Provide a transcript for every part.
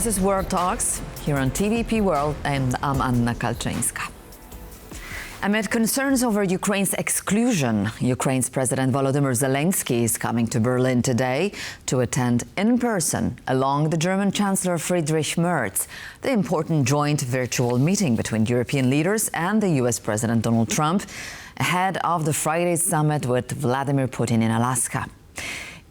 This is World Talks here on TVP World, and I'm Anna Kalczyńska. Amid concerns over Ukraine's exclusion, Ukraine's President Volodymyr Zelenskyy is coming to Berlin today to attend in person, along with the German Chancellor Friedrich Merz, the important joint virtual meeting between European leaders and the U.S. President Donald Trump ahead of the Friday's summit with Vladimir Putin in Alaska.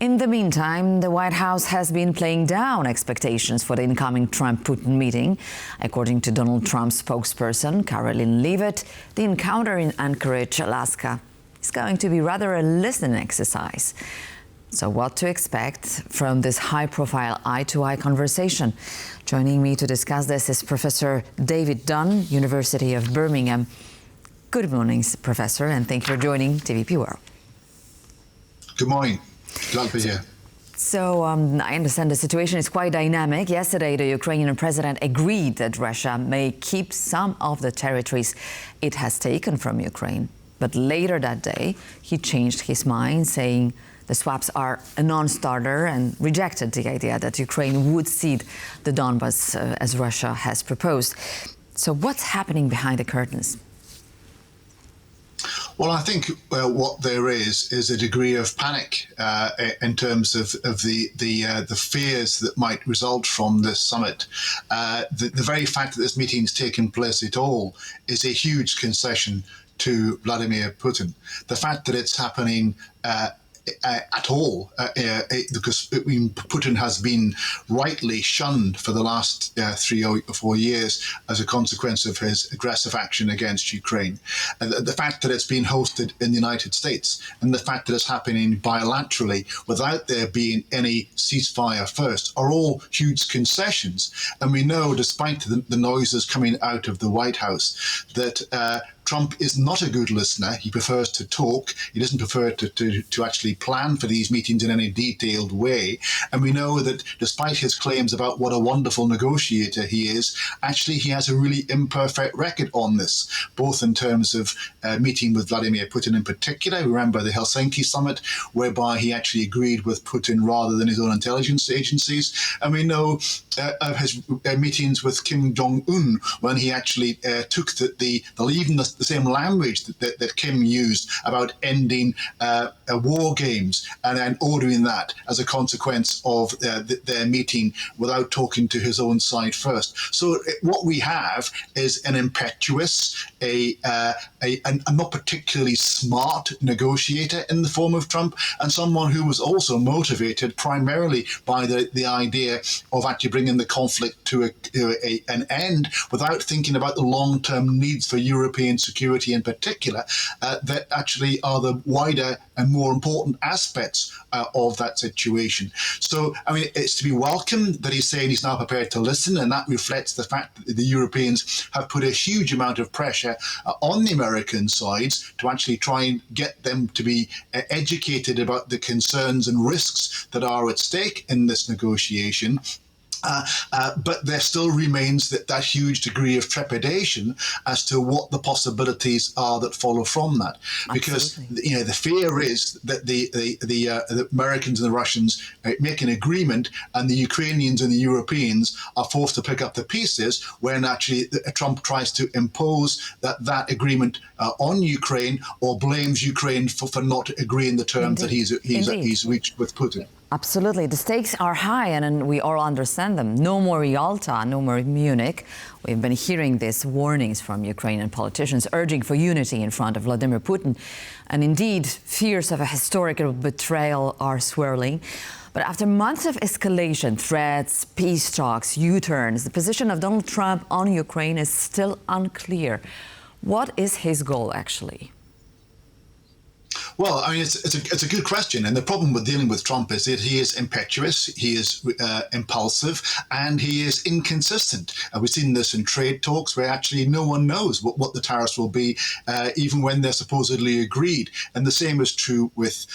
In the meantime, the White House has been playing down expectations for the incoming Trump-Putin meeting. According to Donald Trump's spokesperson, Karoline Leavitt, the encounter in Anchorage, Alaska, is going to be rather a listening exercise. So what to expect from this high-profile eye-to-eye conversation? Joining me to discuss this is Professor David Dunn, University of Birmingham. Good morning, Professor, and thank you for joining TVP World. Good morning. Glad to be here. So I understand the situation is quite dynamic. Yesterday, the Ukrainian president agreed that Russia may keep some of the territories it has taken from Ukraine. But later that day, he changed his mind, saying the swaps are a non-starter, and rejected the idea that Ukraine would cede the Donbas as Russia has proposed. So what's happening behind the curtains? Well, I think what there is a degree of panic in terms of the fears that might result from this summit. The very fact that this meeting is taking place at all is a huge concession to Vladimir Putin. The fact that it's happening at all, because Putin has been rightly shunned for the last 3 or 4 years as a consequence of his aggressive action against Ukraine. The fact that it's been hosted in the United States, and the fact that it's happening bilaterally without there being any ceasefire first, are all huge concessions. And we know, despite the noises coming out of the White House, that Trump is not a good listener. He prefers to talk. He doesn't prefer to actually plan for these meetings in any detailed way. And we know that despite his claims about what a wonderful negotiator he is, actually he has a really imperfect record on this, both in terms of meeting with Vladimir Putin in particular. Remember the Helsinki summit, whereby he actually agreed with Putin rather than his own intelligence agencies. And we know of his meetings with Kim Jong-un, when he actually took the same language that Kim used about ending war games, and then ordering that as a consequence of their meeting without talking to his own side first. So what we have is an impetuous, a not particularly smart negotiator in the form of Trump, and someone who was also motivated primarily by the idea of actually bringing the conflict to an end without thinking about the long-term needs for European security in particular, that actually are the wider and more important aspects of that situation. So, I mean, it's to be welcomed that he's saying he's now prepared to listen, and that reflects the fact that the Europeans have put a huge amount of pressure on the American sides to actually try and get them to be educated about the concerns and risks that are at stake in this negotiation. But there still remains that huge degree of trepidation as to what the possibilities are that follow from that. Because the fear is that the Americans and the Russians make an agreement, and the Ukrainians and the Europeans are forced to pick up the pieces when actually Trump tries to impose that agreement on Ukraine, or blames Ukraine for not agreeing the terms that he's reached with Putin. Absolutely. The stakes are high, and we all understand them. No more Yalta, no more Munich. We've been hearing these warnings from Ukrainian politicians urging for unity in front of Vladimir Putin. And indeed, fears of a historical betrayal are swirling. But after months of escalation, threats, peace talks, U-turns, the position of Donald Trump on Ukraine is still unclear. What is his goal, actually? Well, I mean, it's a good question, and the problem with dealing with Trump is that he is impetuous, he is impulsive, and he is inconsistent. We've seen this in trade talks, where actually no one knows what the tariffs will be, even when they're supposedly agreed. And the same is true with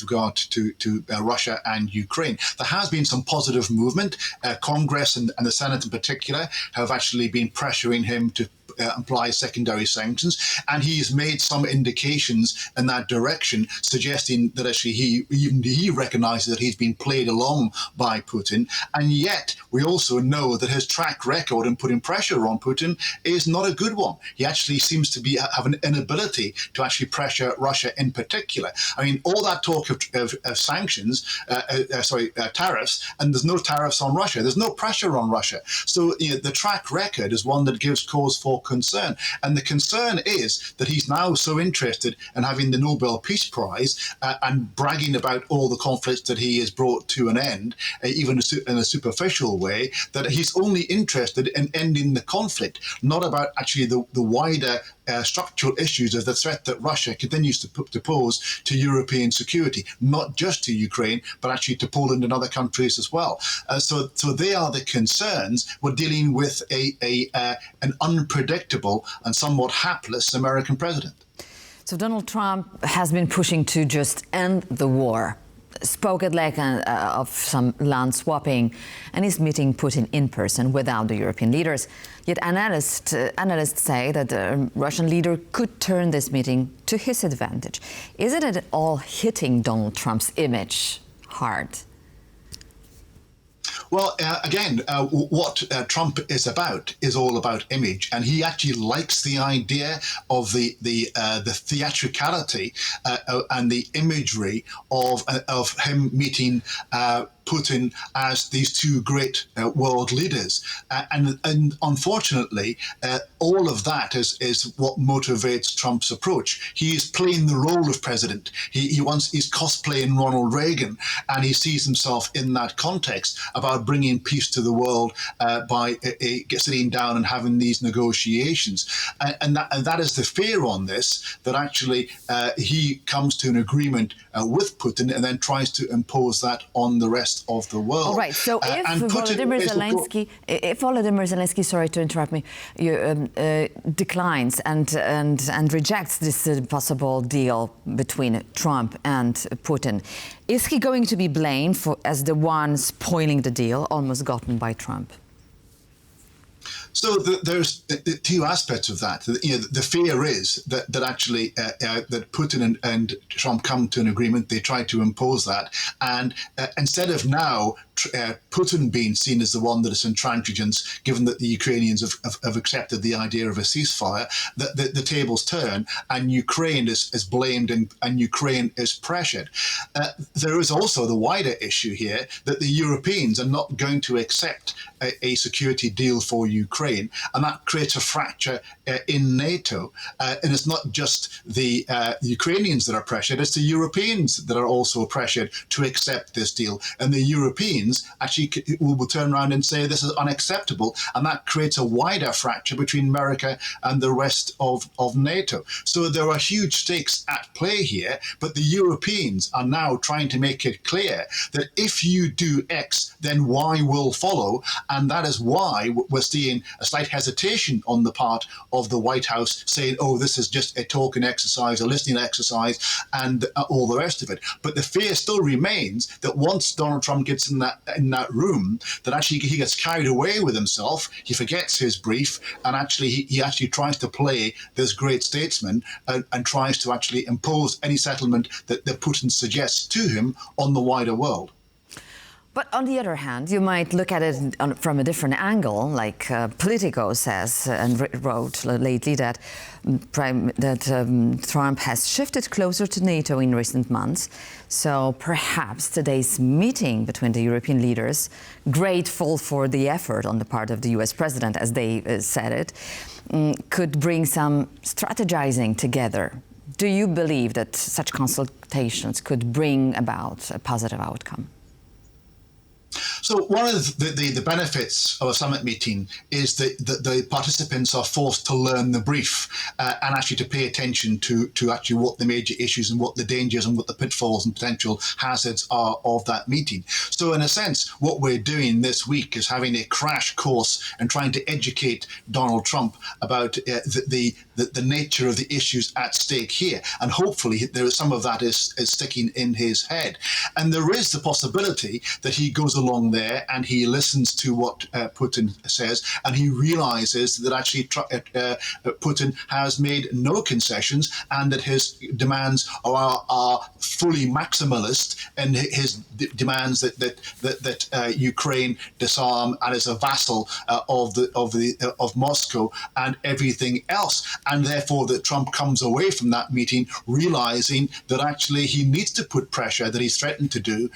regard to Russia and Ukraine. There has been some positive movement. Congress and the Senate in particular have actually been pressuring him to apply secondary sanctions, and he's made some indications in that direction, suggesting that actually he recognises that he's been played along by Putin. And yet we also know that his track record in putting pressure on Putin is not a good one. He actually seems to have an inability to actually pressure Russia in particular. I mean, all that talk of sanctions, tariffs, and there's no tariffs on Russia. There's no pressure on Russia. So the track record is one that gives cause for concern. And the concern is that he's now so interested in having the Nobel Peace Prize and bragging about all the conflicts that he has brought to an end, even in a superficial way, that he's only interested in ending the conflict, not about actually the wider structural issues of the threat that Russia continues to pose to European security, not just to Ukraine, but actually to Poland and other countries as well. So they are the concerns. We're dealing with an unpredictable and somewhat hapless American president. So Donald Trump has been pushing to just end the war, spoke at length of some land swapping, and is meeting Putin in person without the European leaders. Yet analysts say that the Russian leader could turn this meeting to his advantage. Isn't it all hitting Donald Trump's image hard? Well, again, what Trump is about is all about image, and he actually likes the idea of the theatricality and the imagery of him meeting Putin as these two great world leaders. And unfortunately, all of that is what motivates Trump's approach. He is playing the role of president. He's cosplaying Ronald Reagan, and he sees himself in that context about bringing peace to the world by sitting down and having these negotiations. And that is the fear on this, that actually he comes to an agreement with Putin and then tries to impose that on the rest of the world. All right. So if Volodymyr Zelenskyy, sorry to interrupt me, declines and rejects this possible deal between Trump and Putin, is he going to be blamed as the one spoiling the deal almost gotten by Trump? So there's the two aspects of that. The fear is that actually that Putin and Trump come to an agreement. They try to impose that, and instead of now Putin being seen as the one that is intransigent, given that the Ukrainians have accepted the idea of a ceasefire, the tables turn and Ukraine is blamed and Ukraine is pressured. There is also the wider issue here that the Europeans are not going to accept a security deal for Ukraine, and that creates a fracture in NATO. And it's not just the Ukrainians that are pressured, it's the Europeans that are also pressured to accept this deal. And the Europeans actually will turn around and say this is unacceptable, and that creates a wider fracture between America and the rest of NATO. So there are huge stakes at play here, but the Europeans are now trying to make it clear that if you do X, then Y will follow, and that is why we're seeing a slight hesitation on the part of the White House saying, oh, this is just a token exercise, a listening exercise, and all the rest of it. But the fear still remains that once Donald Trump gets in that room, that actually he gets carried away with himself, he forgets his brief, and actually he actually tries to play this great statesman and tries to actually impose any settlement that Putin suggests to him on the wider world. But on the other hand, you might look at it from a different angle, like Politico says and wrote lately that Trump has shifted closer to NATO in recent months. So perhaps today's meeting between the European leaders, grateful for the effort on the part of the U.S. president, as they said it, could bring some strategizing together. Do you believe that such consultations could bring about a positive outcome? So one of the benefits of a summit meeting is that the participants are forced to learn the brief and actually to pay attention to actually what the major issues and what the dangers and what the pitfalls and potential hazards are of that meeting. So in a sense, what we're doing this week is having a crash course and trying to educate Donald Trump about the nature of the issues at stake here. And hopefully some of that is sticking in his head. And there is the possibility that he goes along there and he listens to what Putin says, and he realizes that actually Putin has made no concessions and that his demands are fully maximalist, and his demands that Ukraine disarm and is a vassal of Moscow and everything else, and therefore that Trump comes away from that meeting realizing that actually he needs to put pressure that he's threatened to do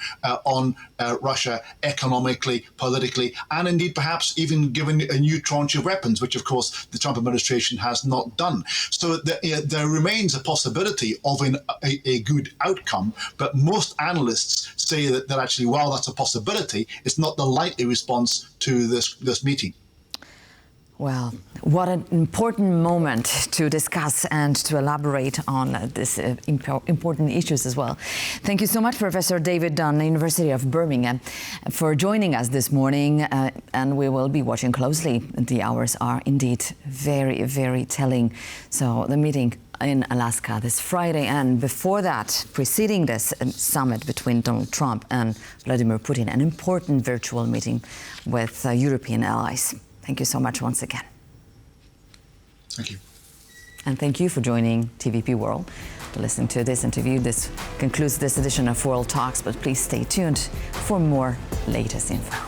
on Russia economically, politically, and indeed perhaps even given a new tranche of weapons, which of course the Trump administration has not done. So there remains a possibility of a good outcome, but most analysts say that actually, while that's a possibility, it's not the likely response to this meeting. Well, what an important moment to discuss and to elaborate on this important issues as well. Thank you so much, Professor David Dunn, University of Birmingham, for joining us this morning. And we will be watching closely. The hours are indeed very, very telling. So the meeting in Alaska this Friday, and before that, preceding this summit between Donald Trump and Vladimir Putin, an important virtual meeting with European allies. Thank you so much once again. Thank you. And thank you for joining TVP World. To listen to this interview, this concludes this edition of World Talks, but please stay tuned for more latest info.